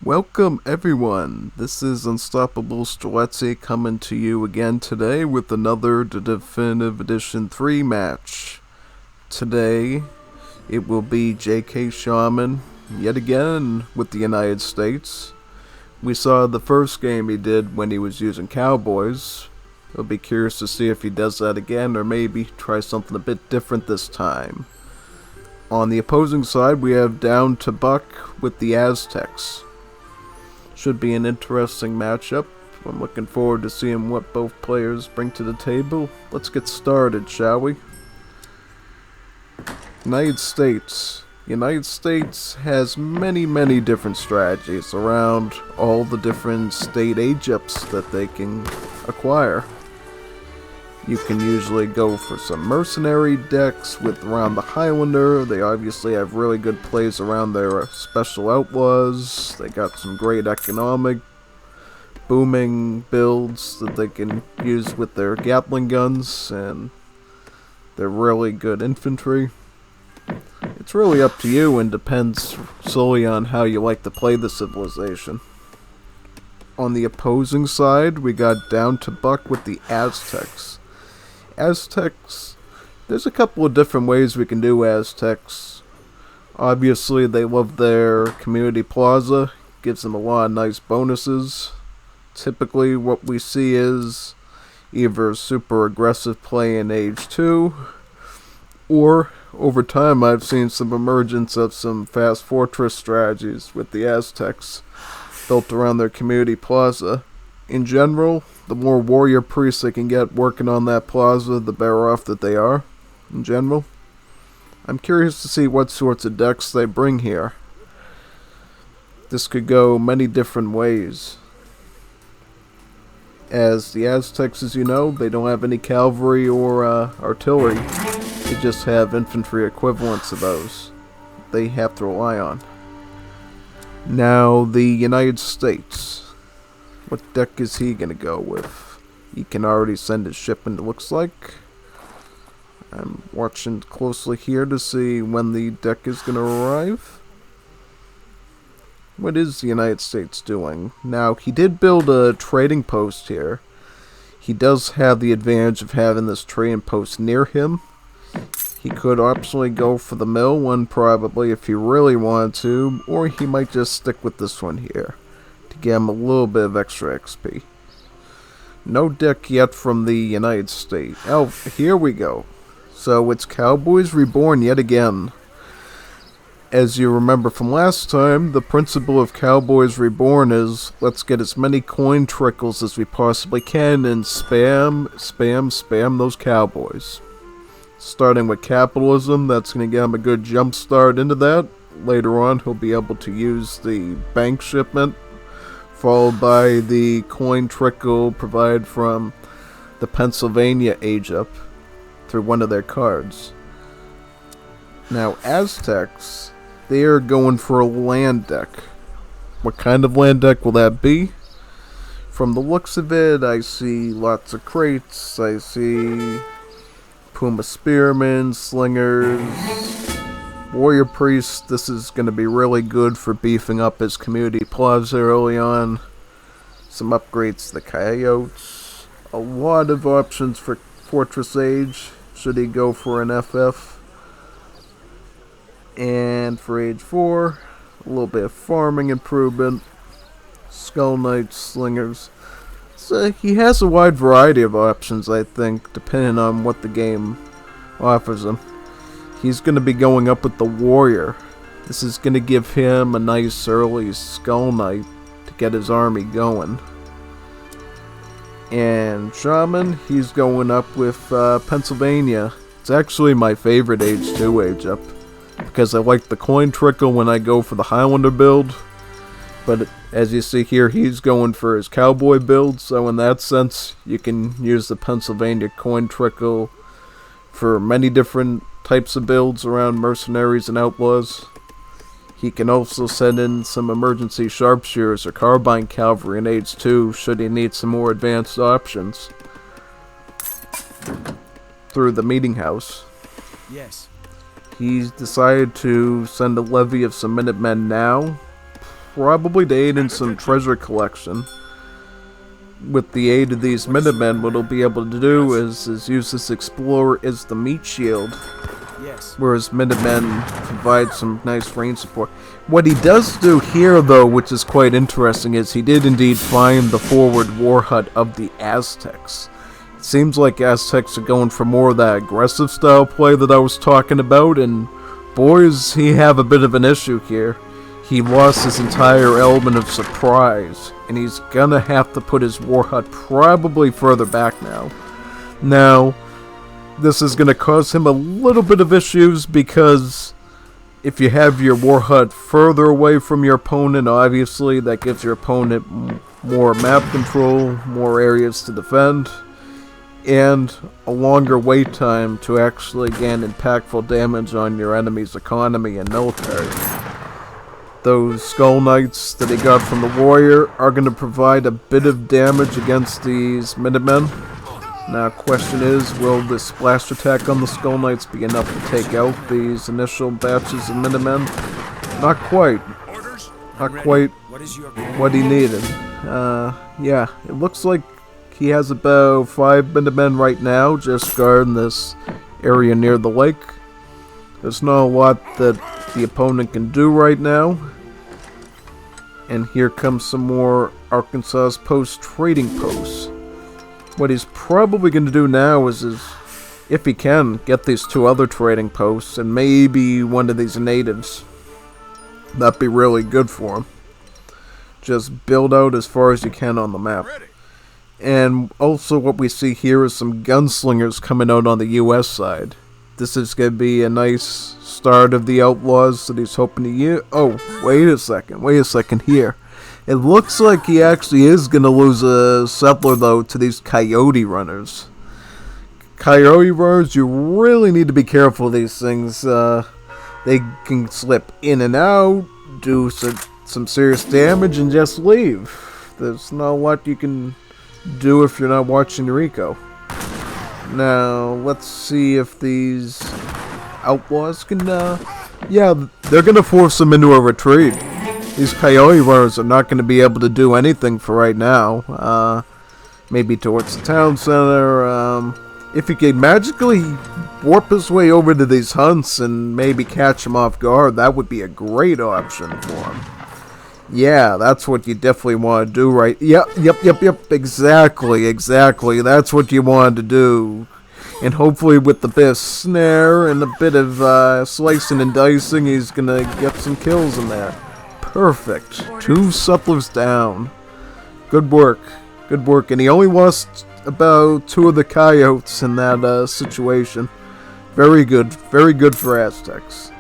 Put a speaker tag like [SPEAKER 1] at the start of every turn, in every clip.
[SPEAKER 1] Welcome everyone, this is Unstoppable Streletsy coming to you again today with another Definitive Edition 3 match. Today, it will be GKShaman yet again with the United States. We saw the first game he did when he was using Cowboys. I'll be curious to see if he does that again or maybe try something a bit different this time. On the opposing side, we have Down to Buck with the Aztecs. Should be an interesting matchup. I'm looking forward to seeing what both players bring to the table. Let's get started, shall we? United States. United States has many different strategies around all the different state age-ups that they can acquire. You can usually go for some mercenary decks with around the Highlander. They obviously have really good plays around their special outlaws. They got some great economic booming builds that they can use with their Gatling guns, and they're really good infantry. It's really up to you and depends solely on how you like to play the civilization. On the opposing side, we got Down to Buck with the Aztecs. Aztecs, there's a couple of different ways we can do Aztecs. Obviously, they love their community plaza, gives them a lot of nice bonuses. Typically, what we see is either super aggressive play in Age 2, or over time I've seen some emergence of some fast fortress strategies with the Aztecs, built around their community plaza. In general, the more warrior priests they can get working on that plaza, the better off that they are, in general. I'm curious to see what sorts of decks they bring here. This could go many different ways. As the Aztecs, as you know, they don't have any cavalry or artillery. They just have infantry equivalents of those they have to rely on. Now, the United States. What deck is he going to go with? He can already send his shipment, it looks like. I'm watching closely here to see when the deck is going to arrive. What is the United States doing? Now, he did build a trading post here. He does have the advantage of having this trading post near him. He could optionally go for the mill one probably if he really wanted to, or he might just stick with this one here. Get him a little bit of extra XP. No deck yet from the United States. Oh, here we go. So it's Cowboys Reborn yet again. As you remember from last time, the principle of Cowboys Reborn is let's get as many coin trickles as we possibly can and spam those cowboys. Starting with capitalism, that's going to get him a good jump start into that. Later on, he'll be able to use the bank shipment, followed by the coin trickle provided from the Pennsylvania age-up through one of their cards. Now, Aztecs, they are going for a land deck. What kind of land deck will that be? From the looks of it, I see lots of crates, I see Puma Spearmen, Slingers, Warrior Priest. This is going to be really good for beefing up his community plaza early on. Some upgrades to the Coyotes. A lot of options for Fortress Age, should he go for an FF. And for Age 4, a little bit of farming improvement. Skull Knights, Slingers. So he has a wide variety of options, I think, depending on what the game offers him. He's going to be going up with the Warrior. This is going to give him a nice early Skull Knight to get his army going. And Shaman, he's going up with Pennsylvania. It's actually my favorite Age 2 age-up, because I like the coin trickle when I go for the Highlander build. But as you see here, he's going for his cowboy build, so in that sense, you can use the Pennsylvania coin trickle for many different types of builds around mercenaries and outlaws. He can also send in some emergency sharpshooters or carbine cavalry in Age 2 should he need some more advanced options through the meeting house.
[SPEAKER 2] Yes.
[SPEAKER 1] He's decided to send a levy of some Minutemen now. probably to aid in some treasure collection. With the aid of these Minutemen, what he'll be able to do is use this Explorer as the meat shield. Whereas Minutemen provide some nice range support. What he does do here, though, which is quite interesting, is he did indeed find the forward war hut of the Aztecs. It seems like Aztecs are going for more of that aggressive style play that I was talking about, and boys, he have a bit of an issue here. He lost his entire element of surprise, and he's gonna have to put his war hut probably further back now. Now, this is gonna cause him a little bit of issues, because if you have your war hut further away from your opponent, obviously that gives your opponent more map control, more areas to defend, and a longer wait time to actually gain impactful damage on your enemy's economy and military. Those Skull Knights that he got from the Warrior are going to provide a bit of damage against these Minutemen. Now, question is, will this splash attack on the Skull Knights be enough to take out these initial batches of Minutemen? Not quite. Not quite what he needed. Yeah, it looks like he has about 5 Minutemen right now, just guarding this area near the lake. There's not a lot that the opponent can do right now. And here comes some more Arkansas Post trading posts. What he's probably going to do now is, if he can, get these 2 other trading posts and maybe one of these natives. That'd be really good for him. Just build out as far as you can on the map. And also what we see here is some gunslingers coming out on the US side. This is going to be a nice start of the Outlaws that he's hoping to use. Oh, wait a second here. It looks like he actually is going to lose a settler, though, to these Coyote Runners. Coyote Runners, you really need to be careful of these things. They can slip in and out, do some serious damage, and just leave. There's not a lot you can do if you're not watching your eco. Now, let's see if these Outlaws can, yeah, they're going to force them into a retreat. These Coyote Runners are not going to be able to do anything for right now. Maybe towards the town center. If he can magically warp his way over to these hunts and maybe catch them off guard, that would be a great option for him. Yeah, that's what you definitely want to do, right? Yep, exactly. That's what you want to do. And hopefully with the bit of snare and a bit of slicing and dicing, he's going to get some kills in there. Perfect. 2 settlers down. Good work. And he only lost about 2 of the coyotes in that situation. Very good for Aztecs.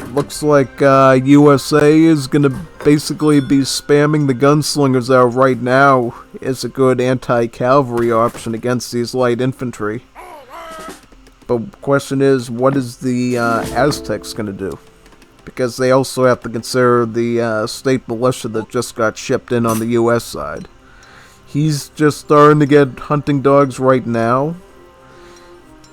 [SPEAKER 1] Looks like USA is going to basically be spamming the gunslingers out right now as a good anti-cavalry option against these light infantry. But the question is, what is the Aztecs going to do? Because they also have to consider the state militia that just got shipped in on the US side. He's just starting to get hunting dogs right now.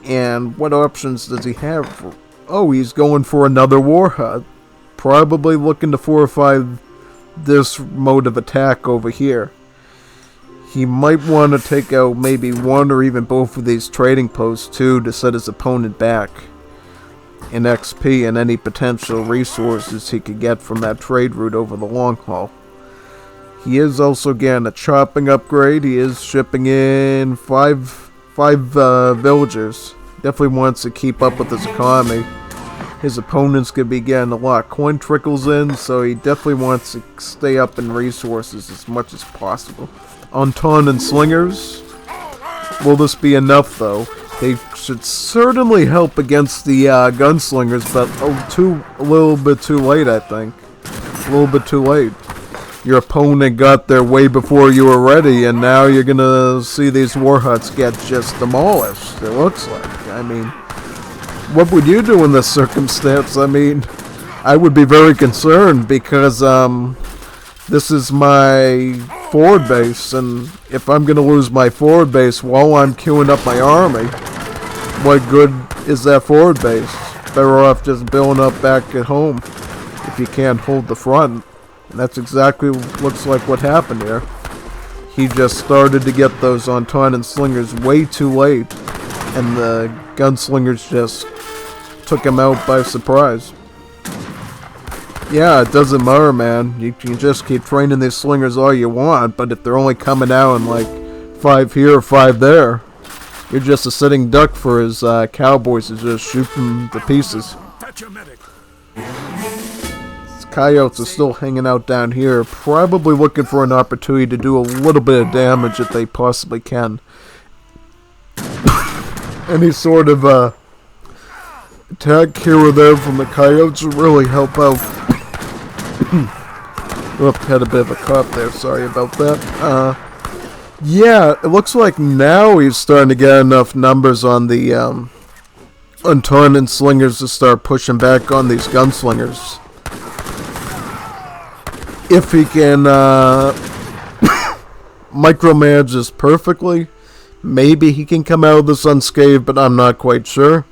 [SPEAKER 1] And what options does he have? Oh, he's going for another war hut. Probably looking to fortify this mode of attack over here. He might want to take out maybe 1 or even both of these trading posts too to set his opponent back in XP and any potential resources he could get from that trade route over the long haul. He is also getting a chopping upgrade. He is shipping in 5 villagers. Definitely wants to keep up with his economy. His opponents could be getting a lot of coin trickles in, so he definitely wants to stay up in resources as much as possible. Anton and Slingers. Will this be enough, though? They should certainly help against the gunslingers, but a little bit too late, I think. A little bit too late. Your opponent got there way before you were ready, and now you're gonna see these war huts get just demolished, it looks like. I mean, what would you do in this circumstance? I mean, I would be very concerned because this is my forward base, and if I'm gonna lose my forward base while I'm queuing up my army, what good is that forward base? Better off just building up back at home if you can't hold the front. And that's exactly looks like what happened here. He just started to get those Anton slingers way too late, and the gunslingers just took him out by surprise. Yeah, it doesn't matter, man. You can just keep training these slingers all you want, but if they're only coming out in like 5 here or 5 there, you're just a sitting duck for his cowboys to just shoot them to pieces. These coyotes are still hanging out down here, probably looking for an opportunity to do a little bit of damage if they possibly can. Any sort of attack here or there from the coyotes would really help out. Oop, had a bit of a cough there, sorry about that. Yeah, it looks like now he's starting to get enough numbers on the Anton and slingers to start pushing back on these gunslingers. If he can micromanage this perfectly, maybe he can come out of this unscathed, but I'm not quite sure.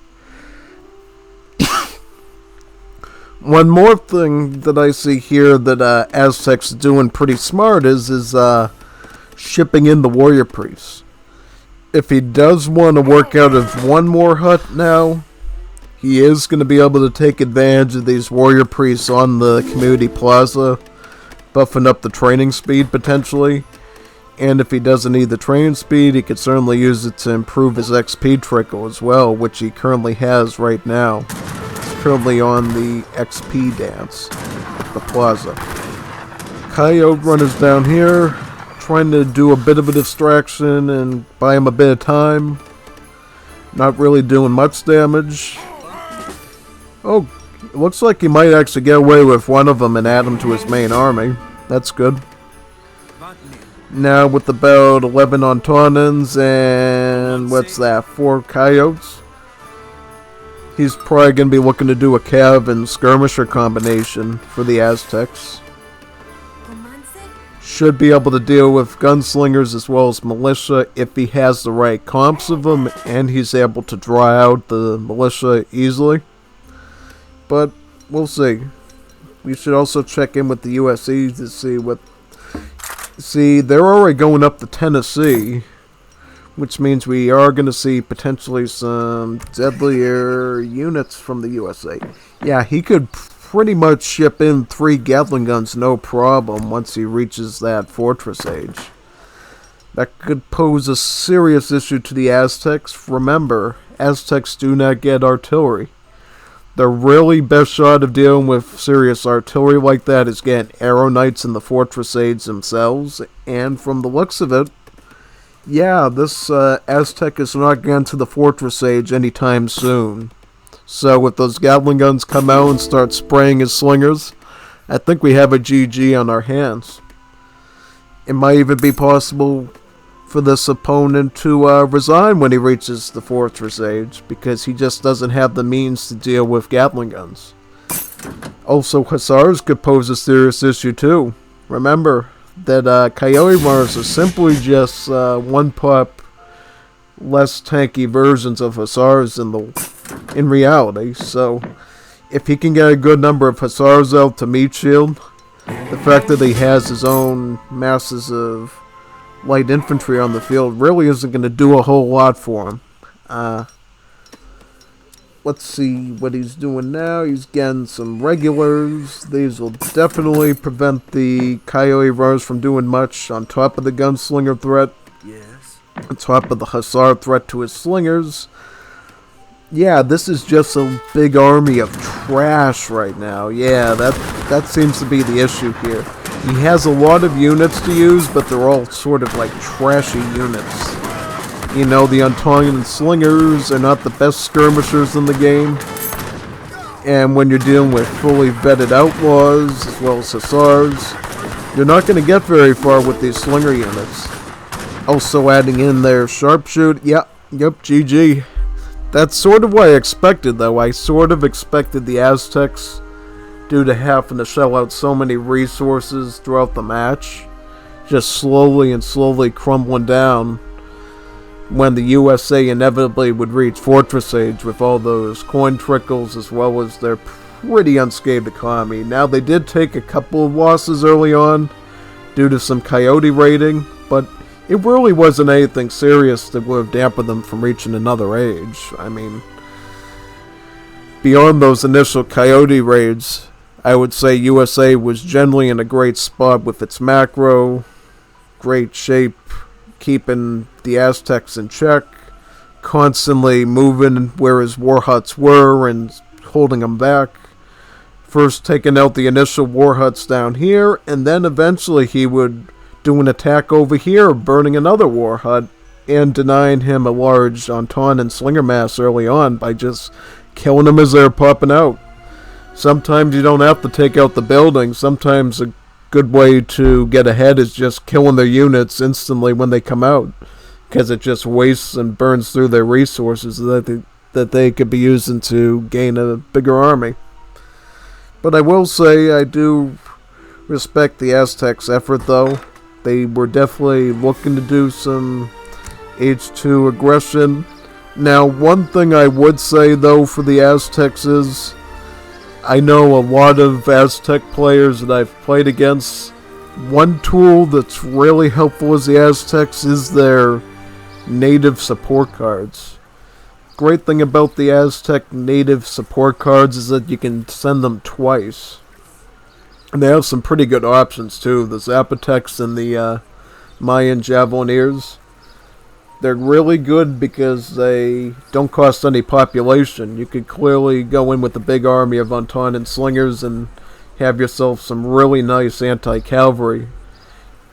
[SPEAKER 1] One more thing that I see here that Aztecs doing pretty smart is shipping in the warrior priests. If he does want to work out of one more hut now, he is going to be able to take advantage of these warrior priests on the community plaza, buffing up the training speed potentially. And if he doesn't need the training speed, he could certainly use it to improve his XP trickle as well, which he currently has right now. Currently on the XP dance at the plaza. Coyote runners down here, trying to do a bit of a distraction and buy him a bit of time. Not really doing much damage. Oh, it looks like he might actually get away with one of them and add him to his main army. That's good. Now with about 11 Antonins and what's that, 4 coyotes. He's probably going to be looking to do a cav and skirmisher combination for the Aztecs. Should be able to deal with gunslingers as well as militia if he has the right comps of them and he's able to draw out the militia easily. But we'll see. We should also check in with the USC to see what... See, they're already going up to Tennessee, which means we are going to see potentially some deadlier units from the USA. Yeah, he could pretty much ship in 3 Gatling guns no problem once he reaches that fortress age. That could pose a serious issue to the Aztecs. Remember, Aztecs do not get artillery. The really best shot of dealing with serious artillery like that is getting arrow knights in the fortress age themselves, and from the looks of it, yeah, this Aztec is not getting to the fortress age anytime soon. So if those Gatling guns come out and start spraying his slingers, I think we have a GG on our hands. It might even be possible for this opponent to resign when he reaches the fortress age, because he just doesn't have the means to deal with Gatling guns. Also, Hussars could pose a serious issue too. Remember that Coyote Runners are simply just one-pop, less tanky versions of Hussars in reality. So, if he can get a good number of Hussars out to meat shield, the fact that he has his own masses of light infantry on the field really isn't going to do a whole lot for him. Let's see what he's doing now. He's getting some regulars. These will definitely prevent the Coyote Runners from doing much on top of the gunslinger threat.
[SPEAKER 2] Yes.
[SPEAKER 1] On top of the Hussar threat to his slingers. Yeah, this is just a big army of trash right now. Yeah, that seems to be the issue here. He has a lot of units to use, but they're all sort of like trashy units. You know, the Antonian slingers are not the best skirmishers in the game. And when you're dealing with fully vetted outlaws, as well as Hussars, you're not going to get very far with these slinger units. Also adding in their sharpshoot, yep, GG. That's sort of what I expected, though. I sort of expected the Aztecs, due to having to shell out so many resources throughout the match, just slowly crumbling down when the USA inevitably would reach fortress age with all those coin trickles as well as their pretty unscathed economy. Now, they did take a couple of losses early on due to some coyote raiding, but it really wasn't anything serious that would have dampened them from reaching another age. I mean, beyond those initial coyote raids, I would say USA was generally in a great spot with its macro, great shape, keeping the Aztecs in check, constantly moving where his war huts were and holding them back. First taking out the initial war huts down here, and then eventually he would do an attack over here, burning another war hut, and denying him a large Entente and Slinger mass early on by just killing them as they're popping out. Sometimes you don't have to take out the building. Sometimes a good way to get ahead is just killing their units instantly when they come out, because it just wastes and burns through their resources that they could be using to gain a bigger army. But I will say I do respect the Aztecs' effort, though. They were definitely looking to do some H2 aggression. Now, one thing I would say, though, for the Aztecs is, I know a lot of Aztec players that I've played against. One tool that's really helpful as the Aztecs is their native support cards. Great thing about the Aztec native support cards is that you can send them twice. And they have some pretty good options too. The Zapotecs and the Mayan Javelineers. They're really good because they don't cost any population. You could clearly go in with a big army of Entente and Slingers and have yourself some really nice anti-cavalry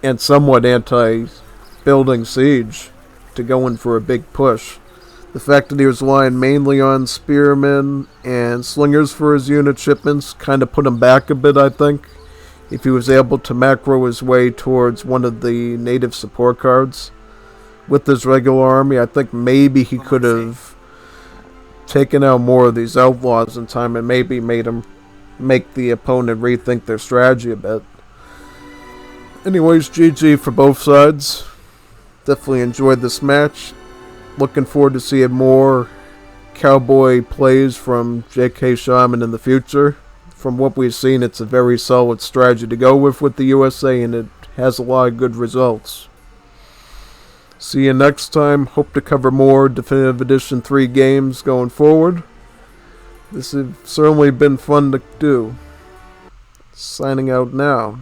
[SPEAKER 1] and somewhat anti-building siege to go in for a big push. The fact that he was relying mainly on spearmen and slingers for his unit shipments kind of put him back a bit, I think. If he was able to macro his way towards one of the native support cards with his regular army, I think maybe he could have taken out more of these outlaws in time and maybe made him make the opponent rethink their strategy a bit. Anyways, GG for both sides. Definitely enjoyed this match. Looking forward to seeing more cowboy plays from GKShaman in the future. From what we've seen, it's a very solid strategy to go with the USA, and it has a lot of good results. See you next time. Hope to cover more Definitive Edition 3 games going forward. This has certainly been fun to do. Signing out now.